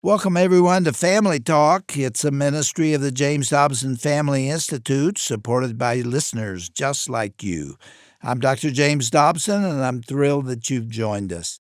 Welcome, everyone, to Family Talk. It's a ministry of the James Dobson Family Institute, supported by listeners just like you. I'm Dr. James Dobson, and I'm thrilled that you've joined us.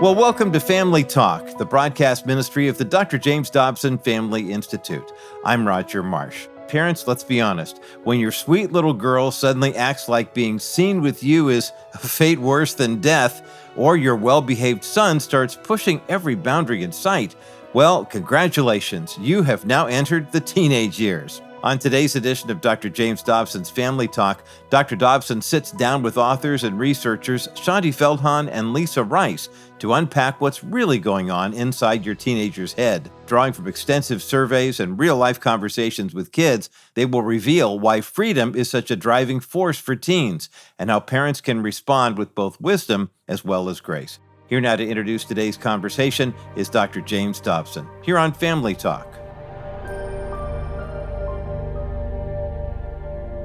Well, welcome to Family Talk, the broadcast ministry of the Dr. James Dobson Family Institute. I'm Roger Marsh. Parents, let's be honest. When your sweet little girl suddenly acts like being seen with you is a fate worse than death, or your well-behaved son starts pushing every boundary in sight, well, congratulations. You have now entered the teenage years. On today's edition of Dr. James Dobson's Family Talk, Dr. Dobson sits down with authors and researchers Shaunti Feldhahn and Lisa Rice to unpack what's really going on inside your teenager's head. Drawing from extensive surveys and real-life conversations with kids, they will reveal why freedom is such a driving force for teens and how parents can respond with both wisdom as well as grace. Here now to introduce today's conversation is Dr. James Dobson, here on Family Talk.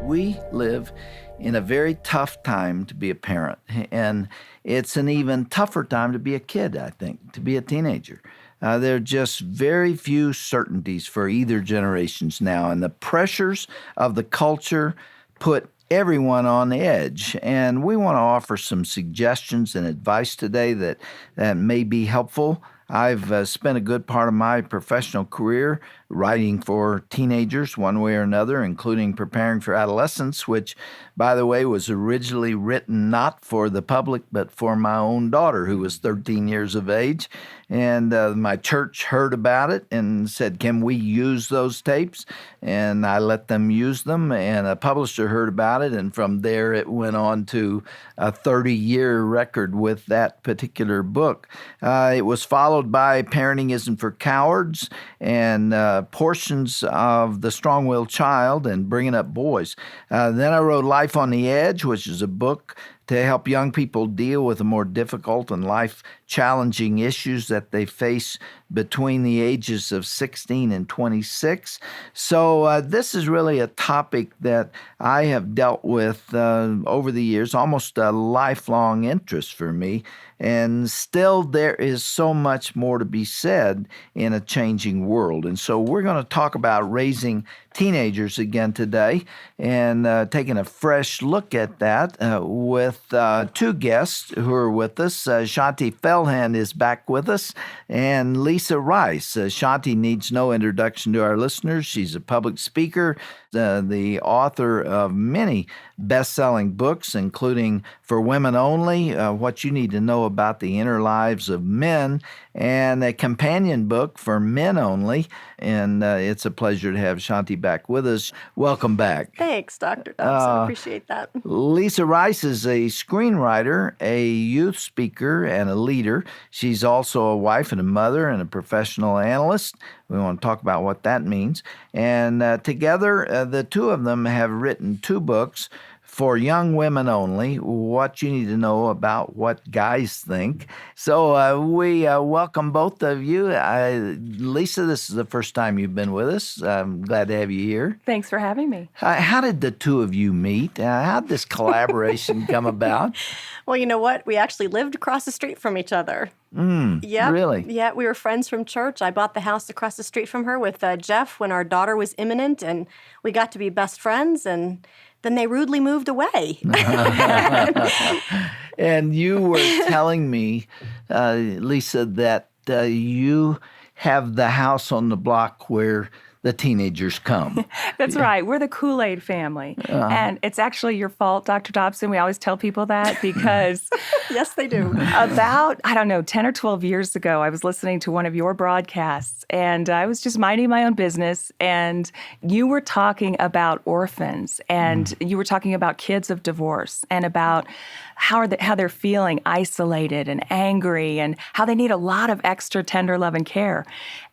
We live in a very tough time to be a parent, and it's an even tougher time to be a kid, I think, to be a teenager. There are just very few certainties for either generations now, and the pressures of the culture put everyone on edge. And we want to offer some suggestions and advice today that may be helpful. I've spent a good part of my professional career writing for teenagers one way or another, including preparing for adolescence, which, by the way, was originally written not for the public, but for my own daughter, who was 13 years of age. And my church heard about it and said, can we use those tapes? And I let them use them, and a publisher heard about it, and from there it went on to a 30-year record with that particular book. It was followed by Parenting Isn't for Cowards and portions of The Strong-Willed Child and Bringing Up Boys. Then I wrote Life on the Edge, which is a book to help young people deal with the more difficult and life-challenging issues that they face between the ages of 16 and 26. So this is really a topic that I have dealt with over the years, almost a lifelong interest for me. And still there is so much more to be said in a changing world. And so we're going to talk about raising teenagers again today and taking a fresh look at that with two guests who are with us. Shaunti Feldhahn is back with us, and Lisa Rice. Shaunti needs no introduction to our listeners. She's a public speaker, the author of many best-selling books, including For Women Only, What You Need to Know About the Inner Lives of Men, and a companion book for men only. And it's a pleasure to have Shaunti back with us. Welcome back. Thanks, Dr. Dobson. Appreciate that. Lisa Rice is a screenwriter, a youth speaker, and a leader. She's also a wife and a mother and a professional analyst. We want to talk about what that means. And together, the two of them have written two books for young women only, What You Need to Know About What Guys Think. So we welcome both of you. Lisa, this is the first time you've been with us. I'm glad to have you here. Thanks for having me. How did the two of you meet? How did this collaboration come about? Well, you know what? We actually lived across the street from each other. Yep. Really? Yeah, we were friends from church. I bought the house across the street from her with Jeff when our daughter was imminent, and we got to be best friends, and then they rudely moved away. And you were telling me, Lisa, that you have the house on the block where the teenagers come. That's right. We're the Kool-Aid family. And it's actually your fault, Dr. Dobson. We always tell people that because yes, they do. About, 10 or 12 years ago, I was listening to one of your broadcasts, and I was just minding my own business, and you were talking about orphans, and you were talking about kids of divorce, and about how they're feeling isolated and angry, and how they need a lot of extra tender love and care.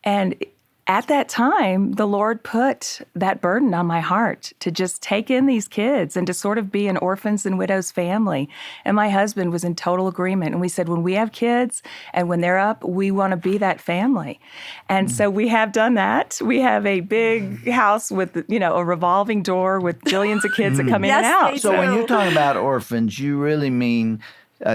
And at that time, the Lord put that burden on my heart to just take in these kids and to sort of be an orphans and widows family. And my husband was in total agreement. And we said, when we have kids and when they're up, we want to be that family. And so we have done that. We have a big house with, a revolving door with billions of kids that come in and out. So when you're talking about orphans, you really mean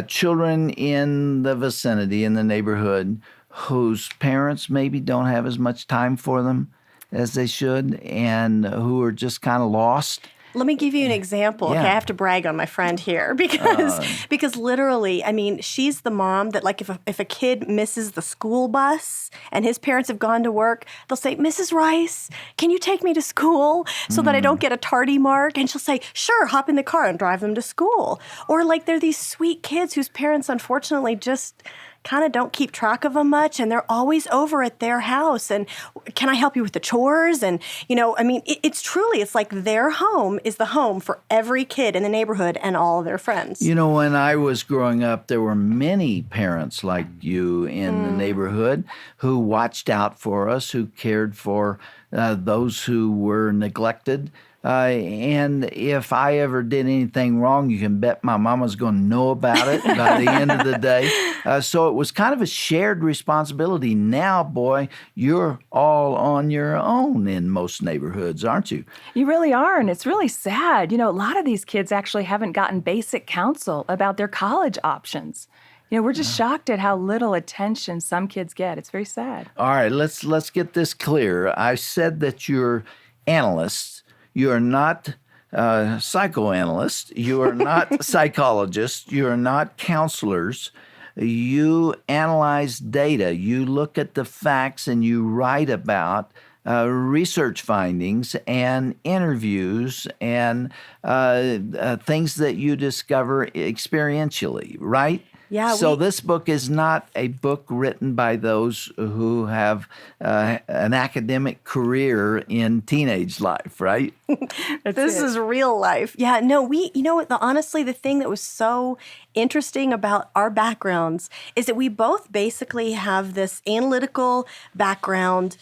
children in the vicinity, in the neighborhood, whose parents maybe don't have as much time for them as they should, and who are just kind of lost. Let me give you an example. Yeah. Okay, I have to brag on my friend here because literally, I mean, she's the mom that, like, if a kid misses the school bus and his parents have gone to work, they'll say, "Mrs. Rice, can you take me to school so that I don't get a tardy mark?" And she'll say, "Sure, hop in the car and drive them to school." Or like they're these sweet kids whose parents unfortunately just kind of don't keep track of them much, and they're always over at their house. And can I help you with the chores? And, I mean, it's like their home is the home for every kid in the neighborhood and all of their friends. When I was growing up, there were many parents like you in the neighborhood who watched out for us, who cared for those who were neglected. And if I ever did anything wrong, you can bet my mama's going to know about it by the end of the day. So it was kind of a shared responsibility. Now, boy, you're all on your own in most neighborhoods, aren't you? You really are, and it's really sad. A lot of these kids actually haven't gotten basic counsel about their college options. We're just shocked at how little attention some kids get. It's very sad. All right, let's get this clear. I said that you're analysts. You are not psychoanalysts. You are not psychologists. You are not counselors. You analyze data. You look at the facts and you write about research findings and interviews and things that you discover experientially, right? Yeah. So this book is not a book written by those who have an academic career in teenage life, right? This is real life. Yeah, no, honestly, the thing that was so interesting about our backgrounds is that we both basically have this analytical background,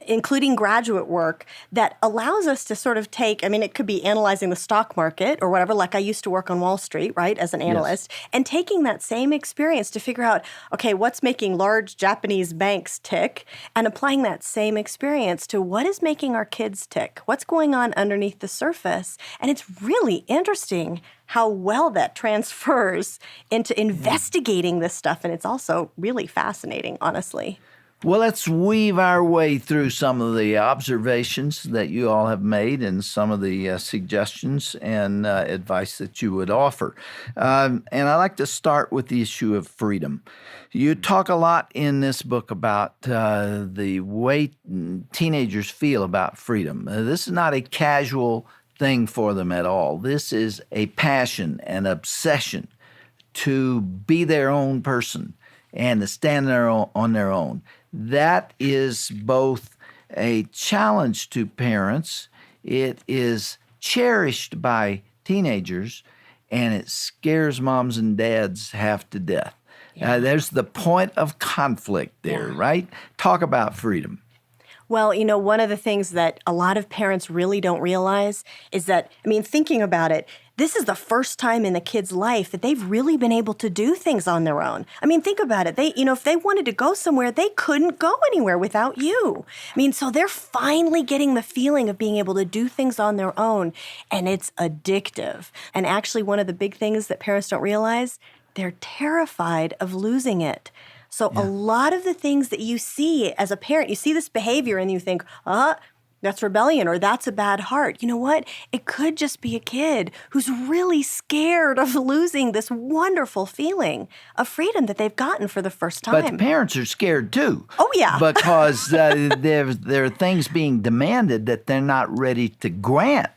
including graduate work, that allows us to sort of it could be analyzing the stock market or whatever, like I used to work on Wall Street, right, as an analyst, and taking that same experience to figure out, okay, what's making large Japanese banks tick, and applying that same experience to what is making our kids tick, what's going on underneath the surface. And it's really interesting how well that transfers into investigating this stuff, and it's also really fascinating, honestly. Well, let's weave our way through some of the observations that you all have made and some of the suggestions and advice that you would offer. And I'd like to start with the issue of freedom. You talk a lot in this book about the way teenagers feel about freedom. This is not a casual thing for them at all. This is a passion, an obsession to be their own person and to stand there on their own. That is both a challenge to parents, it is cherished by teenagers, and it scares moms and dads half to death. Yeah. There's the point of conflict there, right? Talk about freedom. Well, one of the things that a lot of parents really don't realize is that, thinking about it, this is the first time in the kid's life that they've really been able to do things on their own. Think about it. If they wanted to go somewhere, they couldn't go anywhere without you. So they're finally getting the feeling of being able to do things on their own, and it's addictive. And actually, one of the big things that parents don't realize, they're terrified of losing it. So a lot of the things that you see as a parent, you see this behavior and you think, that's rebellion or that's a bad heart. You know what? It could just be a kid who's really scared of losing this wonderful feeling of freedom that they've gotten for the first time. But the parents are scared too. Oh, yeah. Because there are things being demanded that they're not ready to grant.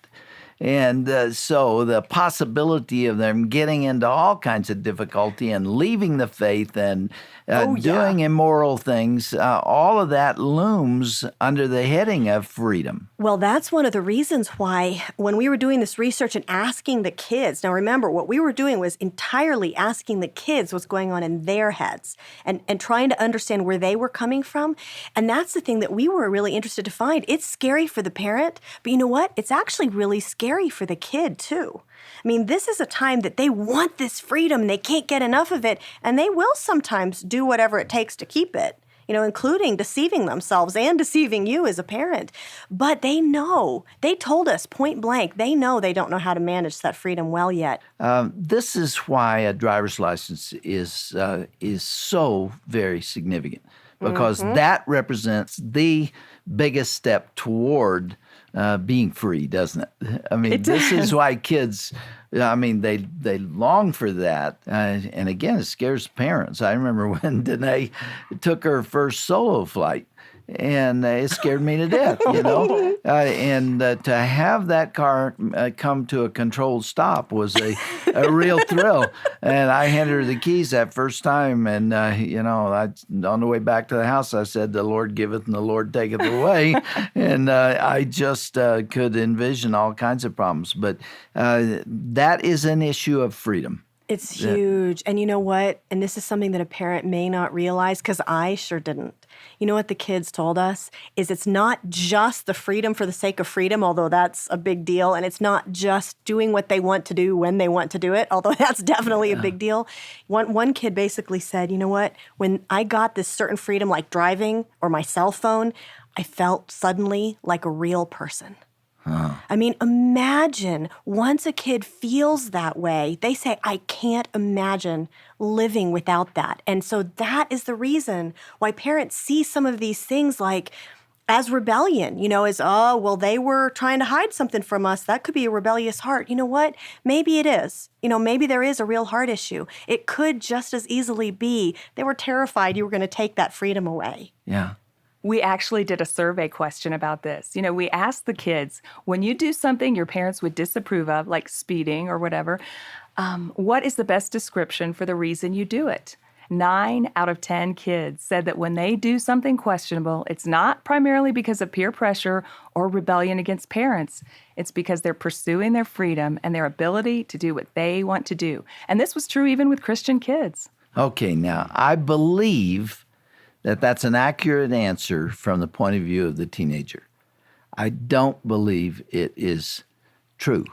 And so the possibility of them getting into all kinds of difficulty and leaving the faith and doing immoral things, all of that looms under the heading of freedom. Well, that's one of the reasons why when we were doing this research and asking the kids, now remember, what we were doing was entirely asking the kids what's going on in their heads and trying to understand where they were coming from. And that's the thing that we were really interested to find. It's scary for the parent, but you know what? It's actually really scary for the kid, too. I mean, this is a time that they want this freedom. They can't get enough of it, and they will sometimes do whatever it takes to keep it, including deceiving themselves and deceiving you as a parent. But they know, they told us point blank, they know they don't know how to manage that freedom well yet. This is why a driver's license is so very significant, because that represents the biggest step toward being free, doesn't it? I mean, this is why kids, they long for that. And again, it scares parents. I remember when Danae took her first solo flight, and it scared me to death, and to have that car come to a controlled stop was a real thrill. And I handed her the keys that first time, and, on the way back to the house, I said, "The Lord giveth and the Lord taketh away." And I just could envision all kinds of problems. But that is an issue of freedom. It's huge. And you know what? And this is something that a parent may not realize, because I sure didn't. You know what the kids told us? Is it's not just the freedom for the sake of freedom, although that's a big deal. And it's not just doing what they want to do when they want to do it, although that's definitely a big deal. One kid basically said, you know what? When I got this certain freedom, like driving or my cell phone, I felt suddenly like a real person. I mean, imagine once a kid feels that way, they say, I can't imagine living without that. And so that is the reason why parents see some of these things like as rebellion, as, they were trying to hide something from us. That could be a rebellious heart. You know what? Maybe it is. Maybe there is a real heart issue. It could just as easily be they were terrified you were going to take that freedom away. Yeah. We actually did a survey question about this. We asked the kids, when you do something your parents would disapprove of, like speeding or whatever, what is the best description for the reason you do it? 9 out of 10 kids said that when they do something questionable, it's not primarily because of peer pressure or rebellion against parents. It's because they're pursuing their freedom and their ability to do what they want to do. And this was true even with Christian kids. Okay, now, I believe that's an accurate answer from the point of view of the teenager. I don't believe it is true.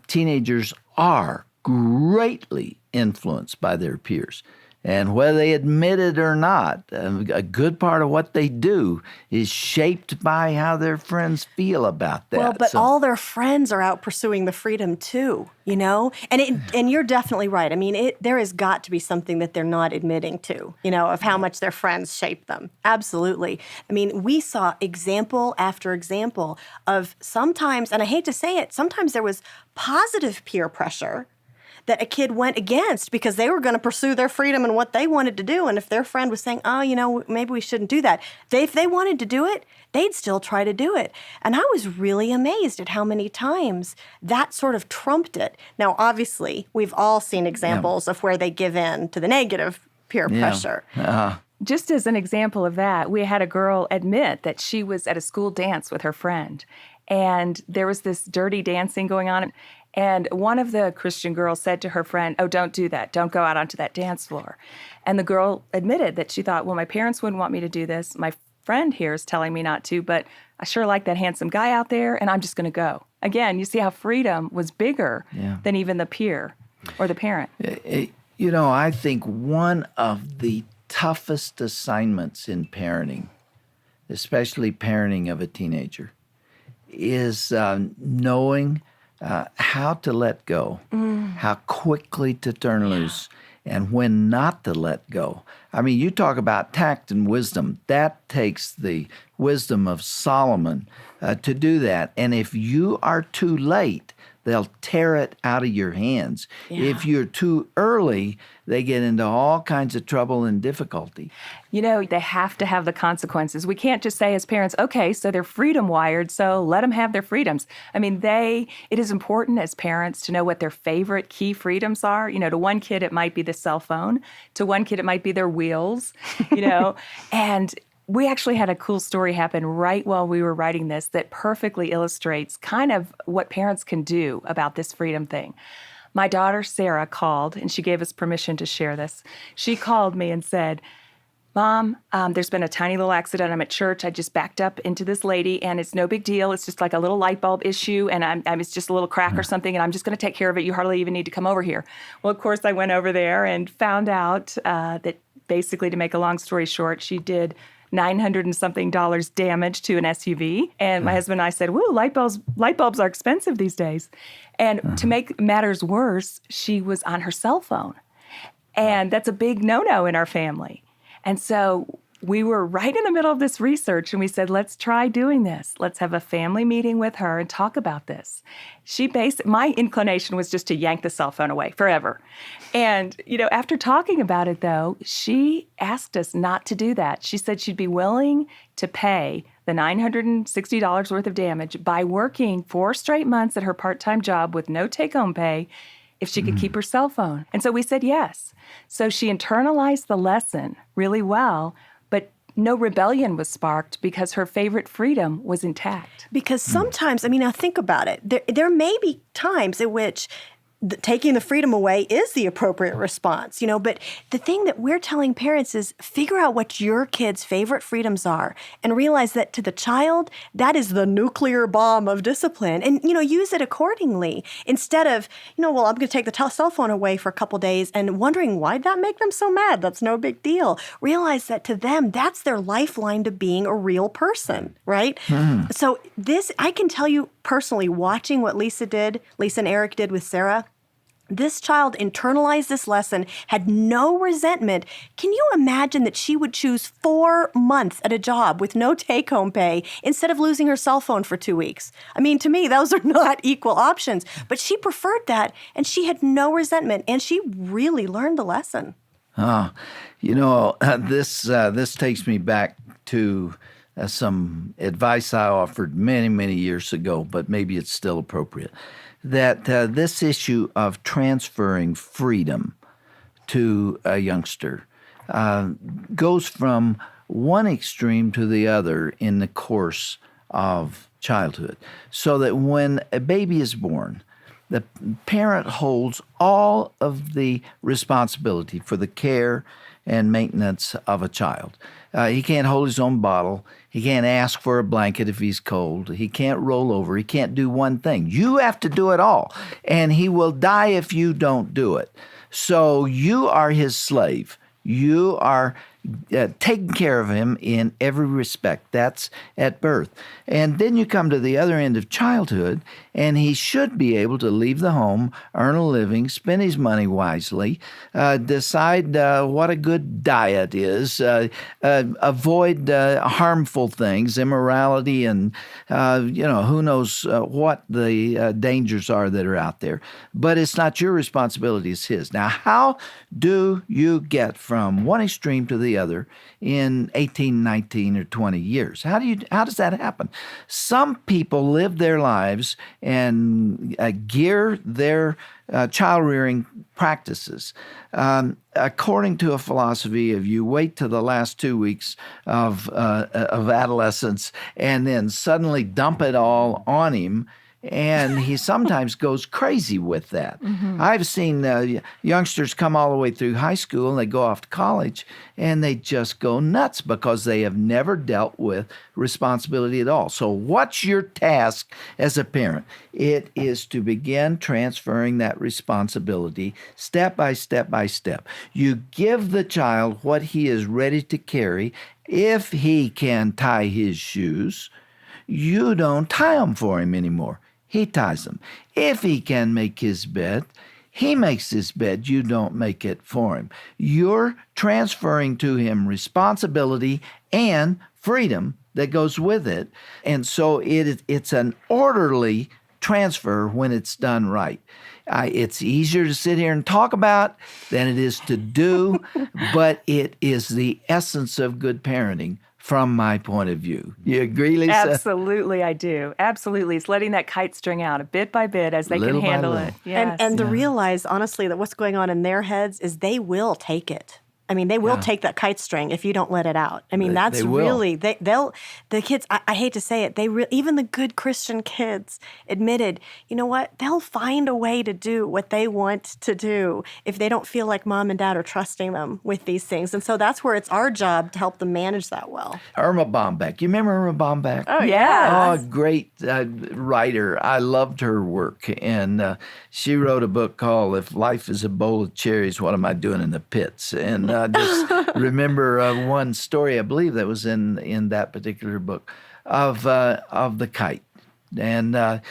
Teenagers are greatly influenced by their peers. And whether they admit it or not, a good part of what they do is shaped by how their friends feel about that. Well, but all their friends are out pursuing the freedom too, And you're definitely right. I mean, there has got to be something that they're not admitting to, of how much their friends shape them. Absolutely. I mean, we saw example after example of sometimes, and I hate to say it, sometimes there was positive peer pressure that a kid went against because they were going to pursue their freedom and what they wanted to do. And if their friend was saying, maybe we shouldn't do that, if they wanted to do it, they'd still try to do it. And I was really amazed at how many times that sort of trumped it. Now, obviously, we've all seen examples of where they give in to the negative peer pressure. Just as an example of that, we had a girl admit that she was at a school dance with her friend. And there was this dirty dancing going on. And one of the Christian girls said to her friend, "Oh, don't do that. Don't go out onto that dance floor." And the girl admitted that she thought, well, my parents wouldn't want me to do this. My friend here is telling me not to, but I sure like that handsome guy out there, and I'm just going to go. Again, you see how freedom was bigger than even the peer or the parent. I think one of the toughest assignments in parenting, especially parenting of a teenager, is knowing how to let go, how quickly to turn loose, and when not to let go. I mean, you talk about tact and wisdom. That takes the wisdom of Solomon to do that. And if you are too late, they'll tear it out of your hands. Yeah. If you're too early, they get into all kinds of trouble and difficulty. You know, they have to have the consequences. We can't just say as parents, okay, so they're freedom wired, so let them have their freedoms. I mean, it is important as parents to know what their favorite key freedoms are. You know, to one kid, it might be the cell phone. To one kid, it might be their wheels, and we actually had a cool story happen right while we were writing this that perfectly illustrates kind of what parents can do about this freedom thing. My daughter, Sarah, called, and she gave us permission to share this. She called me and said, Mom, there's been a tiny little accident. I'm at church. I just backed up into this lady, and it's no big deal. It's just like a little light bulb issue, and it's just a little crack or something, and I'm just going to take care of it. You hardly even need to come over here. Well, of course, I went over there and found out that basically, to make a long story short, she did $900 and something damage to an SUV. And my husband and I said, woo, light bulbs are expensive these days. And to make matters worse, she was on her cell phone. And that's a big no-no in our family. And so we were right in the middle of this research, and we said, let's try doing this. Let's have a family meeting with her and talk about this. My inclination was just to yank the cell phone away forever. And, after talking about it, though, she asked us not to do that. She said she'd be willing to pay the $960 worth of damage by working 4 straight months at her part-time job with no take-home pay if she could keep her cell phone. And so we said yes. So she internalized the lesson really well, but no rebellion was sparked because her favorite freedom was intact. Because sometimes, now think about it. There may be times in which taking the freedom away is the appropriate response, but the thing that we're telling parents is figure out what your kid's favorite freedoms are and realize that to the child, that is the nuclear bomb of discipline and, use it accordingly instead of, I'm going to take the cell phone away for a couple days and wondering why'd that make them so mad? That's no big deal. Realize that to them, that's their lifeline to being a real person, right? So I can tell you personally, watching what Lisa and Eric did with Sarah, this child internalized this lesson, had no resentment. Can you imagine that she would choose 4 months at a job with no take-home pay instead of losing her cell phone for 2 weeks? To me, those are not equal options. But she preferred that, and she had no resentment, and she really learned the lesson. This takes me back to some advice I offered many, many years ago, but maybe it's still appropriate. That this issue of transferring freedom to a youngster goes from one extreme to the other in the course of childhood. So that when a baby is born, the parent holds all of the responsibility for the care and maintenance of a child. He can't hold his own bottle. He can't ask for a blanket if he's cold. He can't roll over. He can't do one thing. You have to do it all, and he will die if you don't do it. So you are his slave. You are taking care of him in every respect. That's at birth. And then you come to the other end of childhood, and he should be able to leave the home, earn a living, spend his money wisely, decide what a good diet is, avoid harmful things, immorality, and who knows what the dangers are that are out there. But it's not your responsibility, it's his. Now, how do you get from one extreme to the other in 18, 19, or 20 years? How does that happen? Some people live their lives and gear their child-rearing practices according to a philosophy of you wait till the last 2 weeks of adolescence and then suddenly dump it all on him. And he sometimes goes crazy with that. Mm-hmm. I've seen youngsters come all the way through high school and they go off to college and they just go nuts because they have never dealt with responsibility at all. So what's your task as a parent? It is to begin transferring that responsibility step by step by step. You give the child what he is ready to carry. If he can tie his shoes, you don't tie them for him anymore. He ties them. If he can make his bed, he makes his bed. You don't make it for him. You're transferring to him responsibility and freedom that goes with it. And so it's an orderly transfer when it's done right. It's easier to sit here and talk about than it is to do, but it is the essence of good parenting from my point of view. You agree, Lisa? Absolutely, I do. Absolutely. It's letting that kite string out a bit by bit as they Little can by handle little. it. Yes. And to realize, honestly, that what's going on in their heads is they will take it. I mean, they will take that kite string if you don't let it out. I mean, that's they will. really, the kids, I hate to say it, even the good Christian kids admitted, you know what, they'll find a way to do what they want to do if they don't feel like mom and dad are trusting them with these things. And so that's where it's our job to help them manage that well. Irma Bombeck. You remember Irma Bombeck? Oh, yeah. Oh, great writer. I loved her work. And she wrote a book called If Life is a Bowl of Cherries, What Am I Doing in the Pits? And I just remember one story, I believe, that was in that particular book of the kite. And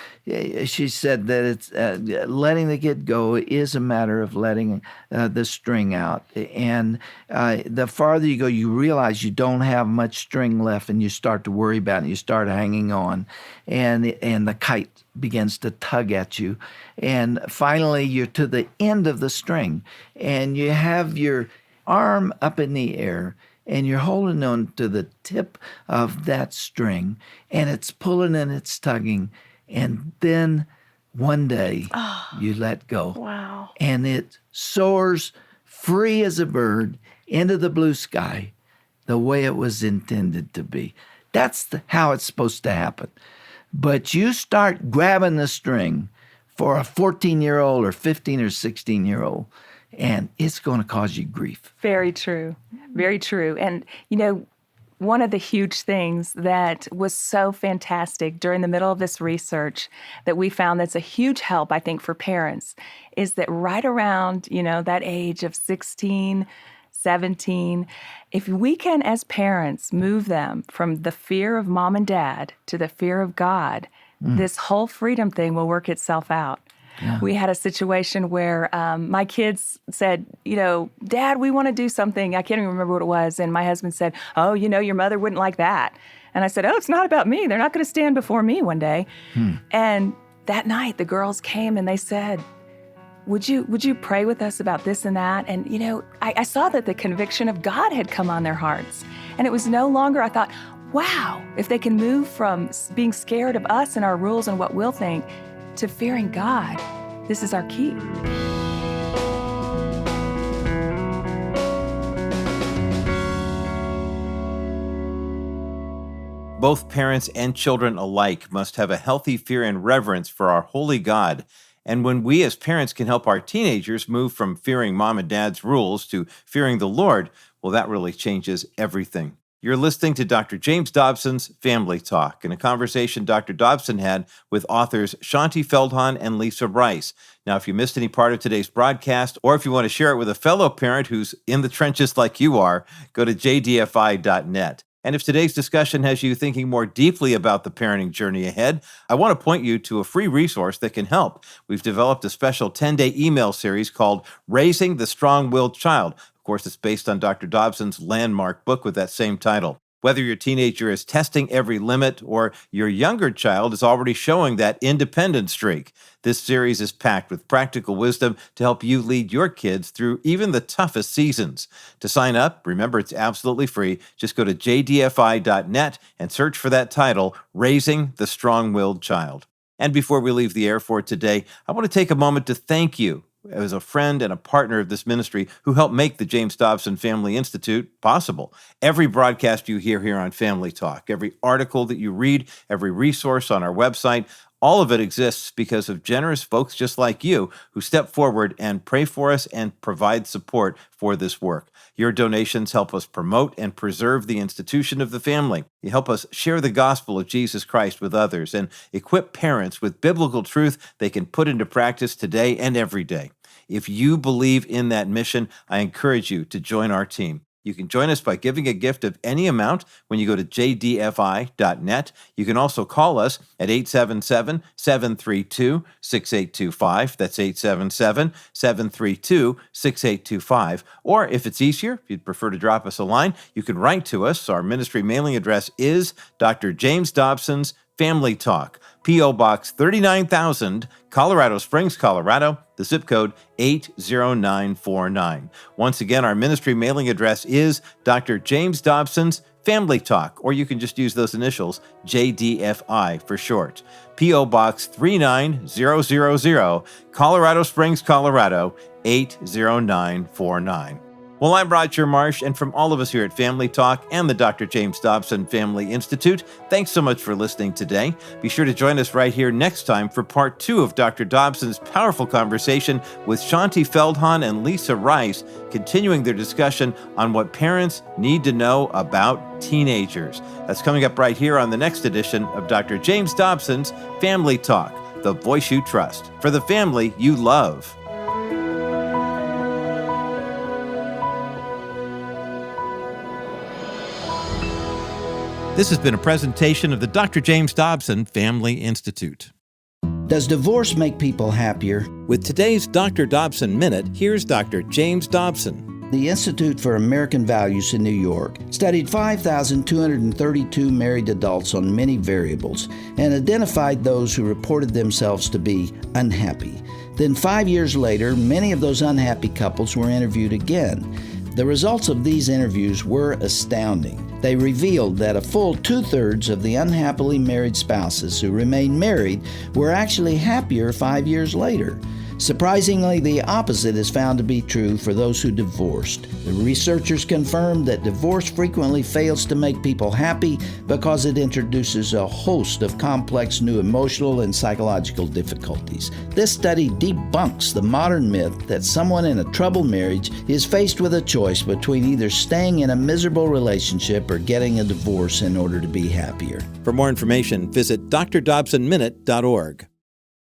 she said that it's letting the kid go is a matter of letting the string out. And the farther you go, you realize you don't have much string left, and you start to worry about it. You start hanging on, and the kite begins to tug at you. And finally, you're to the end of the string, and you have your arm up in the air, and you're holding on to the tip of that string, and it's pulling and it's tugging, and then one day you let go. Wow. And it soars free as a bird into the blue sky the way it was intended to be. That's how it's supposed to happen. But you start grabbing the string for a 14-year-old or 15 or 16-year-old, and it's going to cause you grief. Very true. Very true. And, one of the huge things that was so fantastic during the middle of this research that we found that's a huge help, I think, for parents is that right around, that age of 16, 17, if we can, as parents, move them from the fear of mom and dad to the fear of God, this whole freedom thing will work itself out. Yeah. We had a situation where my kids said, Dad, we want to do something. I can't even remember what it was. And my husband said, oh, your mother wouldn't like that. And I said, oh, it's not about me. They're not going to stand before me one day. And that night, the girls came and they said, would you pray with us about this and that? And, I saw that the conviction of God had come on their hearts. And it was no longer, I thought, wow, if they can move from being scared of us and our rules and what we'll think to fearing God, this is our key. Both parents and children alike must have a healthy fear and reverence for our holy God. And when we as parents can help our teenagers move from fearing mom and dad's rules to fearing the Lord, well, that really changes everything. You're listening to Dr. James Dobson's Family Talk, in a conversation Dr. Dobson had with authors Shaunti Feldhahn and Lisa Rice. Now, if you missed any part of today's broadcast, or if you want to share it with a fellow parent who's in the trenches like you are, go to jdfi.net. And if today's discussion has you thinking more deeply about the parenting journey ahead, I want to point you to a free resource that can help. We've developed a special 10-day email series called Raising the Strong-Willed Child. Of course, it's based on Dr. Dobson's landmark book with that same title. Whether your teenager is testing every limit or your younger child is already showing that independent streak, this series is packed with practical wisdom to help you lead your kids through even the toughest seasons. To sign up, remember it's absolutely free. Just go to jdfi.net and search for that title, Raising the Strong-Willed Child. And before we leave the air for today, I want to take a moment to thank you as a friend and a partner of this ministry who helped make the James Dobson Family Institute possible. Every broadcast you hear here on Family Talk, every article that you read, every resource on our website, all of it exists because of generous folks just like you who step forward and pray for us and provide support for this work. Your donations help us promote and preserve the institution of the family. You help us share the gospel of Jesus Christ with others and equip parents with biblical truth they can put into practice today and every day. If you believe in that mission, I encourage you to join our team. You can join us by giving a gift of any amount when you go to jdfi.net. You can also call us at 877-732-6825. That's 877-732-6825. Or if it's easier, if you'd prefer to drop us a line, you can write to us. Our ministry mailing address is Dr. James Dobson's Family Talk, P.O. Box 39,000, Colorado Springs, Colorado, the zip code 80949. Once again, our ministry mailing address is Dr. James Dobson's Family Talk, or you can just use those initials, JDFI for short. P.O. Box 39000, Colorado Springs, Colorado, 80949. Well, I'm Roger Marsh, and from all of us here at Family Talk and the Dr. James Dobson Family Institute, thanks so much for listening today. Be sure to join us right here next time for part 2 of Dr. Dobson's powerful conversation with Shaunti Feldhahn and Lisa Rice, continuing their discussion on what parents need to know about teenagers. That's coming up right here on the next edition of Dr. James Dobson's Family Talk, the voice you trust, for the family you love. This has been a presentation of the Dr. James Dobson Family Institute. Does divorce make people happier? With today's Dr. Dobson Minute, here's Dr. James Dobson. The Institute for American Values in New York studied 5,232 married adults on many variables and identified those who reported themselves to be unhappy. Then 5 years later, many of those unhappy couples were interviewed again. The results of these interviews were astounding. They revealed that a full 2/3 of the unhappily married spouses who remained married were actually happier 5 years later. Surprisingly, the opposite is found to be true for those who divorced. The researchers confirmed that divorce frequently fails to make people happy because it introduces a host of complex new emotional and psychological difficulties. This study debunks the modern myth that someone in a troubled marriage is faced with a choice between either staying in a miserable relationship or getting a divorce in order to be happier. For more information, visit drdobsonminute.org.